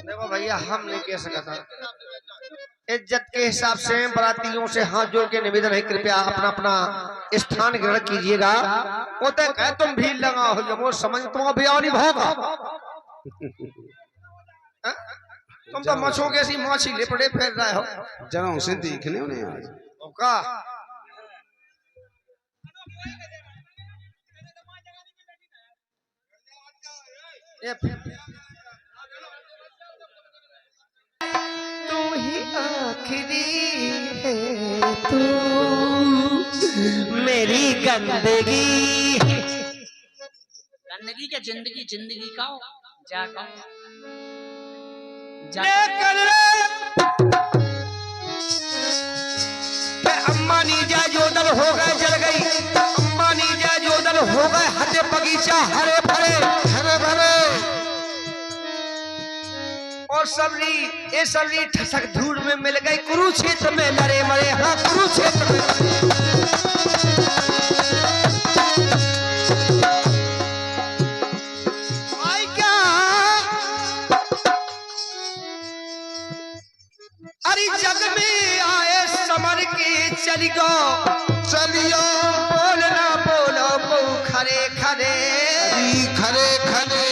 देखो भैया हम नहीं कह सकता इज्जत के हिसाब से बरातियों से हाथ जोड़ के निवेदन है कृपया अपना अपना स्थान ग्रहण कीजिएगा वो तो कह तुम भी लगा हो जब वो समझ तुम भी आओ नहीं भोगा तुम तो मछों के ऐसी माछी लिपड़े फेर रहे हो जरा उसे देखने उन्हें आज का तू ही आखिरी है तू मेरी गंदगी गंदगी के जिंदगी का जा लेकर अम्मा नीजा जोदल हो गए जल गई अम्मा नीजा जोदल हो गए हरे बगीचा हरे भरे और सबरी ठसक धूल में मिल गई कुरुक्षेत्र में लड़े मरे हाँ कुरुक्षेत्र में अरे जग में आए समर के चलियो बोलना बोलो बो खरे खरे खरे खरे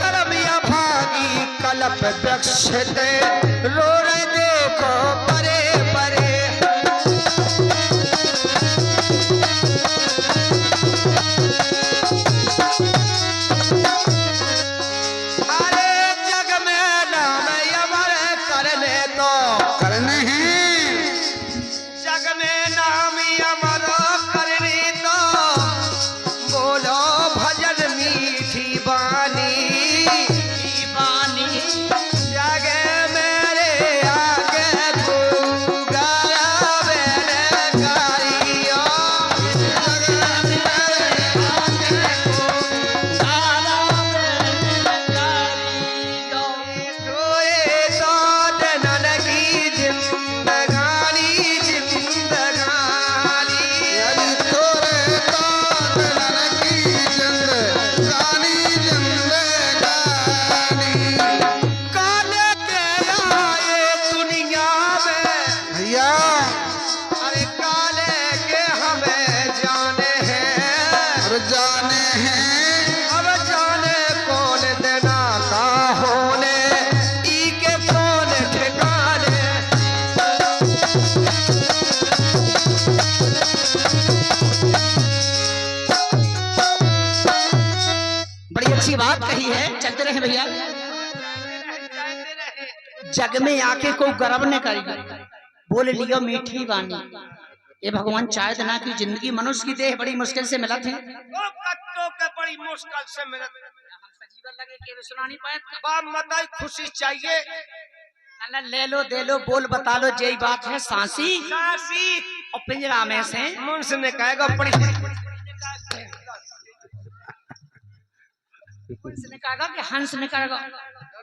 करमिया भागी कलप वृक्ष रो रहे देखो परे परे जग में आके को गर्व न करेगा, बोल लियो मीठी वाणी। ये भगवान चाहे ना कि जिंदगी मनुष्य की देह बड़ी मुश्किल से मिलत है, बड़ी मुश्किल से मिलत जीवन लगे के सुना नहीं पाए। बाप बताई खुशी चाहिए, अल्लाह ले लो दे लो बोल बता लो, यही बात है सांसी सासी और पिंजरा में से मुंस ने कहेगा बड़ी ने कहेगा कि हंस ने कहेगा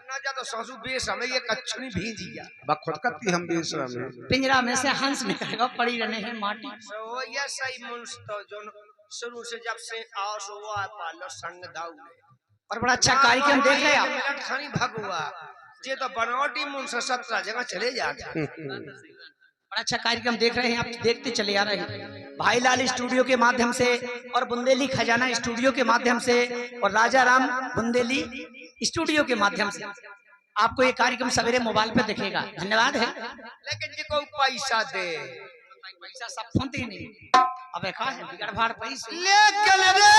ना जा तो सासू बेस हमें ये कच्छनी भीजिया खुद करती हम भी इसरा में पिंजरा में से हंस ने कहेगा पड़ी रहने हैं माटी। सो ये सही मुंस तो जो शुरू से जब से आस हुआ पालो संग दाऊ और बड़ा अच्छा कार्यक्रम देख रहे हैं आप। मिनट खानी भगवा ये तो बनावटी मुंस 17 जगह चले जाते। बड़ा अच्छा कार्यक्रम देख रहे हैं आप, देखते चले आ रहे हैं भाईलाल स्टूडियो के माध्यम से और बुंदेली खजाना स्टूडियो के माध्यम से और राजा राम बुंदेली स्टूडियो के माध्यम से आपको ये कार्यक्रम सवेरे मोबाइल पे दिखेगा। धन्यवाद है। लेकिन जी को पैसा दे, पैसा सब फोनते ही नहीं, अब कहा है बिगड़ भाड़ पैसे लेकिन रे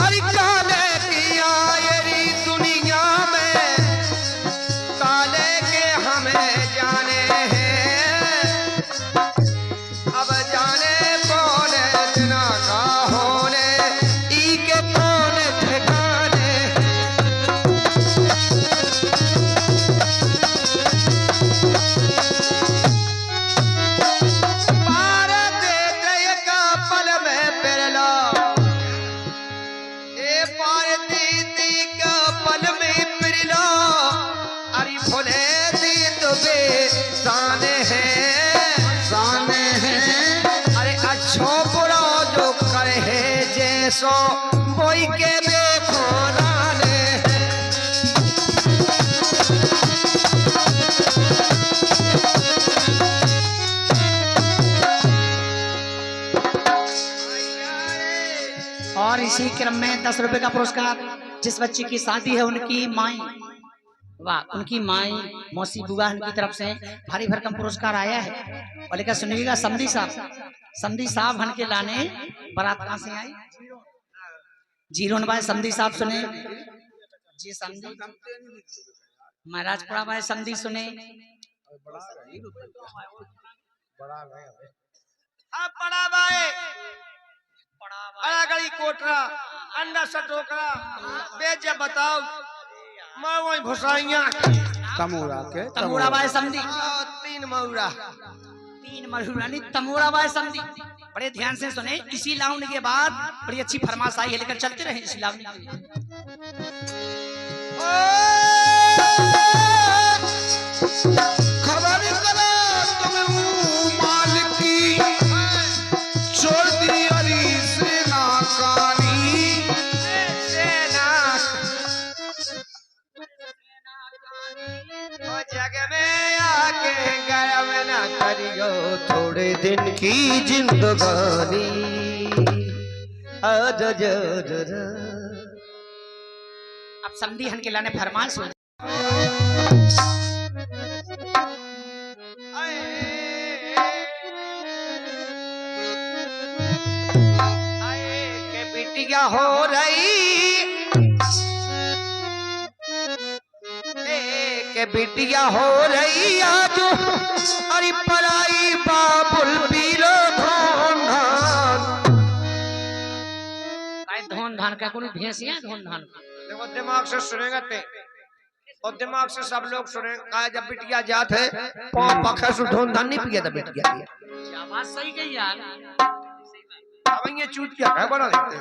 अरे काले दिया ये दुनिया में काले के हमें जाने हैं, अब जाने कौन इतना का होने ई के कौन ठिकाने। पार दे दे का पल में पिरला ए पार दीदी का पल में पिरला अरे भोले दी तो बेसाने हैं अरे अच्छो बुरा जो करे है जैसो बोई के देखो राने और इसी क्रम में 10 रुपए का पुरस्कार जिस बच्ची की शादी है उनकी माई, वाह उनकी माई मौसी बुआ की तरफ से भारी भरकम पुरस्कार आया है। और लेकर सुनिएगा समधी साहब हन के लाने बारात कहाँ से आई, जीरो भाई समधी साहब सुने जी, समधी महाराजपुरा भाई समधी सुने बड़ा भाई गली कोटरा अंडा सटोकरा बेच बताओ मैं वही भुसाइया तमोड़ा बाय समधी 3 मऊरा नहीं तमोड़ा बाय समधी। बड़े ध्यान से सुने, इसी लाउन के बाद बड़ी अच्छी फरमाश आई है, लेकर चलते रहे इसी लाउन खबर करा तुम माल की छोड़ दी अली सेना कहानी जग में आके गया मैं ना करियो थोड़े दिन की जिंदगानी अब समधी हन के लाने फरमाश हो के बिटिया हो रही के बिटिया हो रही आज अरे पराई बाबुल पीलो धोन धान का कोई भेसिया धोन धान का देखो दिमाग से सुनेगा ते और दिमाग से सब लोग सुने कहा जब बिटिया जात है पखा से ढोन धान नहीं पिया था बिटिया क्या बात सही कही यार, अब ये चूत क्या है बना देते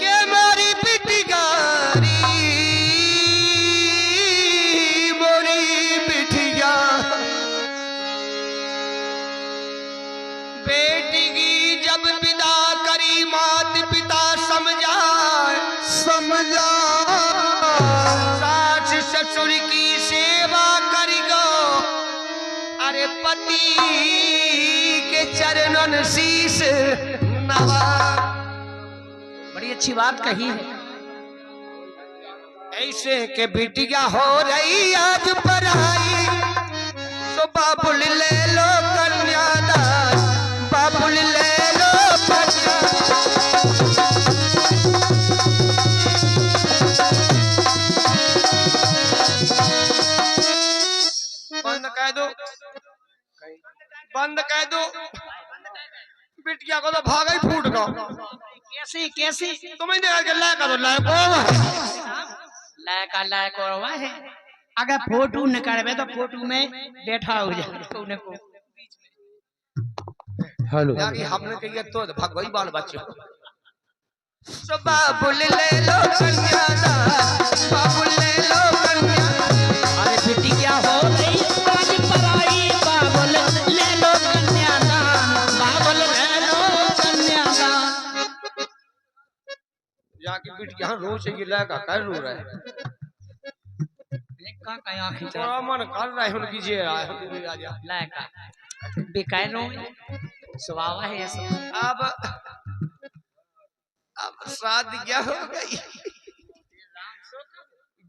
के मारी बिटियारी मोरी बिटिया बेटी की जब विदा करी मात पिता समझा सास ससुर की सेवा करी गो अरे पति के चरणन शीश नवा। बड़ी अच्छी बात कही है। ऐसे के बिटिया हो रही आज पढ़ाई, तो बाबुल ले लो कन्यादान, बाबुल ले लो बंद कह दो, बंद कह दो। बिटिया को तो भागा ही फूट का। कैसी कैसी तुम्हें देख के लायक तो लायक लायक और है। अगर फोटो निकालबे तो फोटो में बैठा हो जाए कोने को। हेलो हमने कही तो भगवई बाल बच्चे तो बाबुल ले लो कन्यादान, बाबुल ले लो कन्या। अरे बेटी क्या हो रही आज पराई, बाबुल ले लो कन्यादान, बाबुल ले लो कन्यादान। जाके बिटिया रो चाहिए लायक कर रो रहा है, का कया खींचा मन कर रहा है उनकी जे राजा लायक बेकार रो स्वभाव है ऐसा। अब शादी क्या हो गई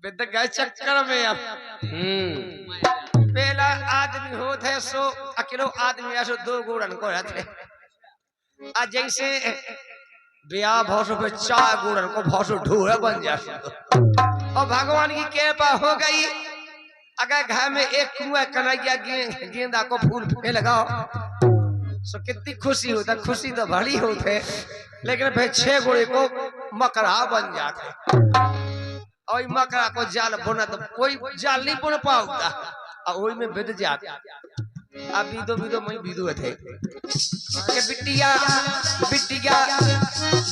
बेद गए चक्कर में। अब पहला आदमी होते है सो अकेलो आदमी ऐसो दो गुड़न को रहते, आज जैसे ब्याह भौसो पे चार गुड़न को भौसो ढूंढे बन जाते। और भगवान की कृपा हो गई, अगर घर में एक कुआं कन्हैया गेंदा को फूल पे लगाओ तो कितनी खुशी होता। खुशी तो बड़ी होते, लेकिन फिर 6 गोड़े को मकरा बन जाते। और मकरा को जाल बुना तो कोई जाल नहीं बुन पाऊंगा, और वही में बिद जाता। अब बीदो बीदो मैं बीदो थे कि बिटिया बिटिया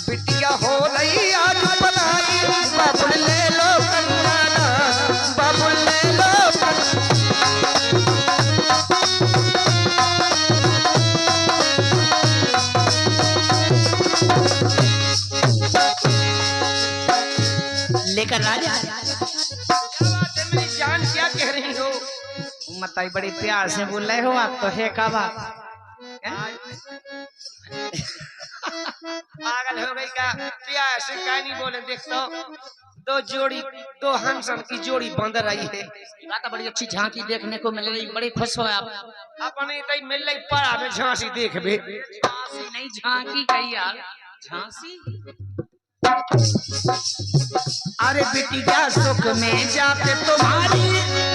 बिटिया हो रही आज पढ़ाई, बाबुल ले लो कन्यादान, बाबुल ले लो लेकर राजा। मेरी जान क्या कह रही हो? मताई बड़ी प्यार से बोल रहे हो आप तो है का बात पागल हो गई का? प्यार से क्या नहीं बोले? देख तो दो हंसन की जोड़ी बंद रही है। बात बड़ी अच्छी झांकी देखने को मिल रही, बड़ी खुश हो आप। अपने तई मिल रही पड़ा में झांसी देख बे। झांसी नहीं झांकी कही यार, झांसी। अरे बेटी क्या सुख में जाते तुम्हारी,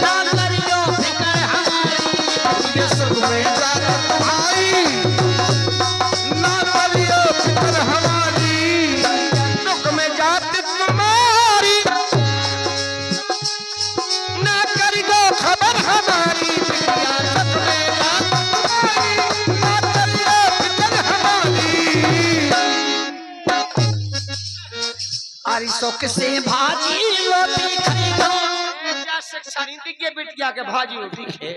ना करियो फिक्र हमारी। ये सुख में जाते तुम्हारी, ना करियो फिक्र हमारी। सुख में जाते तुम्हारी, ना करियो खबर हमारी। बिटिया सुख में जाते तुम्हारी, ना करियो फिक्र हमारी। अरे सुख से भाजी रोटी खाइयो, शिक्षा नहीं दी बिटिया के भाजी रोटी खे।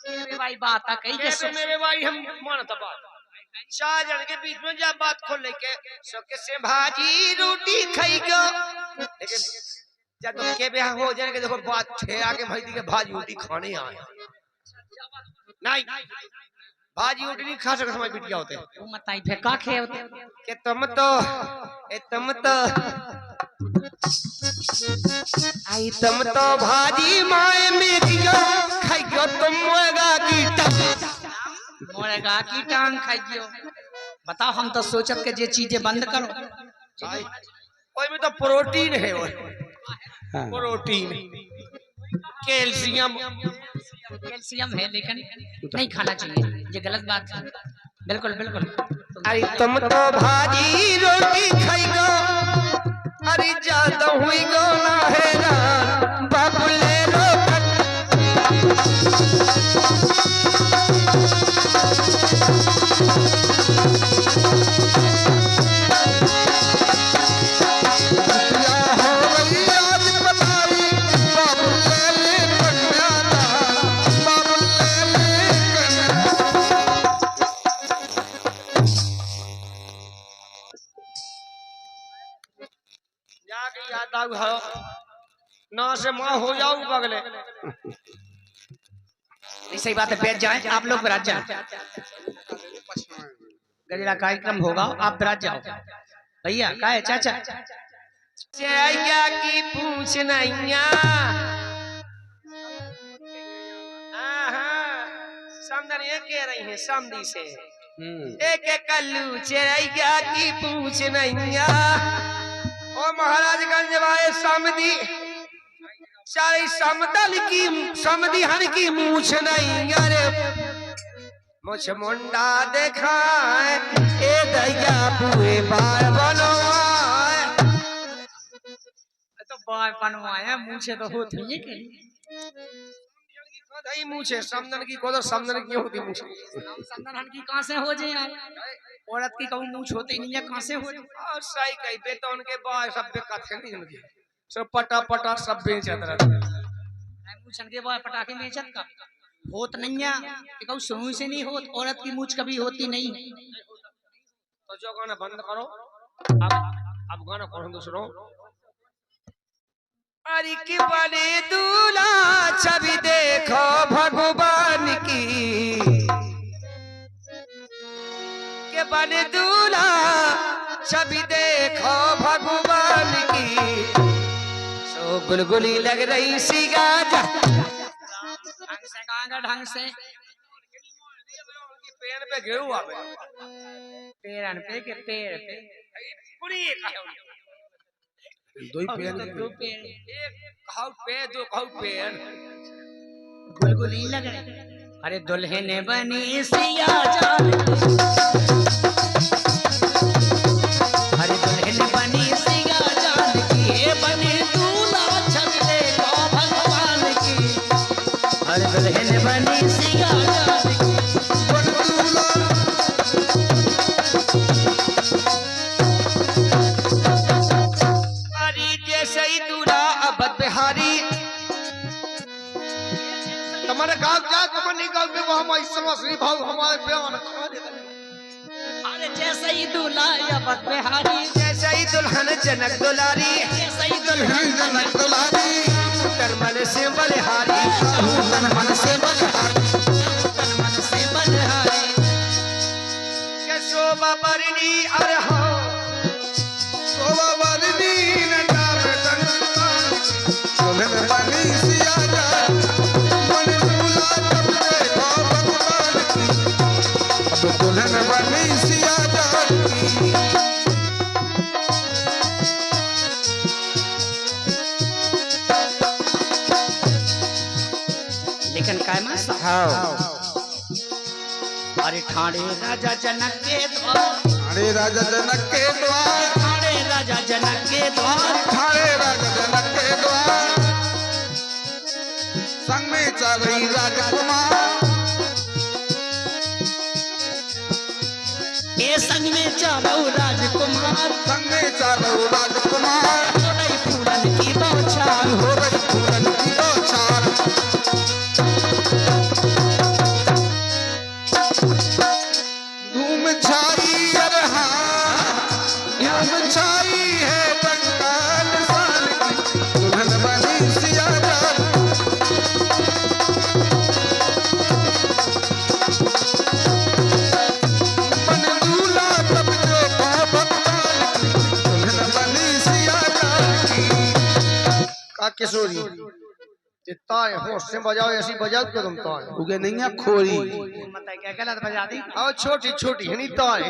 मेरे भाई बात आ कही कैसे मेरे भाई हम मानता बात। 4 जन के बीच में जब बात खोल लेके सुख से भाजी रोटी खाइयो, लेकिन जब तो के ब्याह हो जाने के देखो बात थे आगे भाई दी के भाजी रोटी खाने आए नहीं। भाजी रोटी नहीं खा सकते हमारी बिटिया होते। तू मताई फेंका खे होते कि तुम तो आई तुम तो भाजी माए मेरियो खाइयो, तुम मोरेगा की टांग खाइयो। बताओ हम तो सोचत के जे चीजें बंद करो। ओए में तो प्रोटीन है, वो प्रोटीन कैल्शियम कैल्शियम है, लेकिन नहीं खाना चाहिए, ये गलत बात है। बिल्कुल बिल्कुल। अरे तुम तो भाजी रोटी खाइयो, अरे ज्यादा हुई गो ना है बाबू ले लो। ना से माँ हो जाओ बगले। सही बात है, बैठ जाए आप लोग, बैठ जाए। गजरा कार्यक्रम होगा, आप बैठ जाओ। भैया का है चाचा? चैया की पूछ नैया समदन ये कह रही है समदी से एक कल्लू चैया की पूछ नैया ओ महाराजगंज वाले समदी सारी समदल की समदी हन की मूछ नैया रे मुझ मुंडा देखा ए दैया पूरे बार बनवाए तो बार बनवाया मूछे तो होती है कि नहीं मूछे समदन की को तो समदन की होती मूछे समदन हन की कहां से हो जाए औरत की कहूं मूछ होती नहीं है कहां से हो जाए और सही कही पे तो उनके बाल सब कथे नहीं उनके सब पटा पटा सब बेचत रहते मूछन के बाद पटाखे बेचत का होत नहीं है कि कहूं शुरू से नहीं होत औरत की मूछ कभी होती नहीं तो जो गाना बंद करो अब गाना करो दूसरो अरे की बने दूल्हा छवि देखो भगवान की के बने दूल्हा छवि देखो भगवान की सो गुलगुली लग रही सी गाजा ढंग से पेड़ पे गिरू आवे पेड़ पे के पेड़ पे पूरी दो ही पेड़ दो पेड़ एक कहू पे दो कहू पेड़ गुलगुली लग रही अरे दुल्हन बनी सिया जान अरे दुल्हन बनी सिया जान की बनी दूल्हा छवि देखो भगवान की अरे दुल्हन बनी सिया जान की तुम्हारे गाँव जा तुम्हारे गाँव में वो हमारी समझ भाव हमारे बयान अरे जैसे ही दूल्हा या बद बिहारी जैसे ही दुल्हन जनक दुलारी जैसे ही दुल्हन जनक दुलारी तन मन से बलिहारी तन मन से बलिहारी तन मन से बलिहारी के शोभा बरनी अरहा शोभा बरनी नटा बेटन दुल्हन बनी सिया जान मन दूल्हा जब देखो भगवान की अब दुल्हन बनी सिया जान की लेकिन काय में अरे ठाणे राजा जनक के द्वार अरे राजा जनक के द्वार ठाणे राजा जनक के द्वार ठाणे राजा जनक के द्वार संग में चारई राजकुमार ये संग में चारों राजकुमार संग में चारई राजकुमार हो रही पूरन की बौछार हो रही पूरन की बौछार धूम छाई अरे हाँ धूम छाई है बंगाल साल की दुल्हन बनी सिया जान बन दूल्हा तब देखो भगवान की दुल्हन बनी सिया जान की का किशोरी तारे होश से बजाओ ऐसी बजाओ तो तुम तारे उगे नहीं है खोरी मत क्या गलत बजा दी आओ छोटी छोटी है नहीं तारे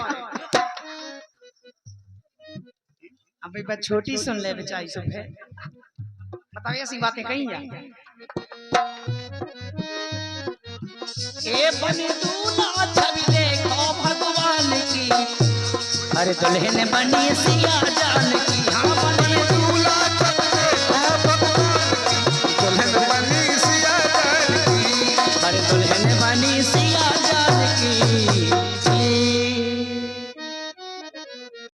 अभी बस छोटी सुन ले बेचारी सब है बताओ ऐसी बातें कहीं जा ए बनी दूल्हा छवि देखो भगवान की अरे दुल्हन बनी सिया जान की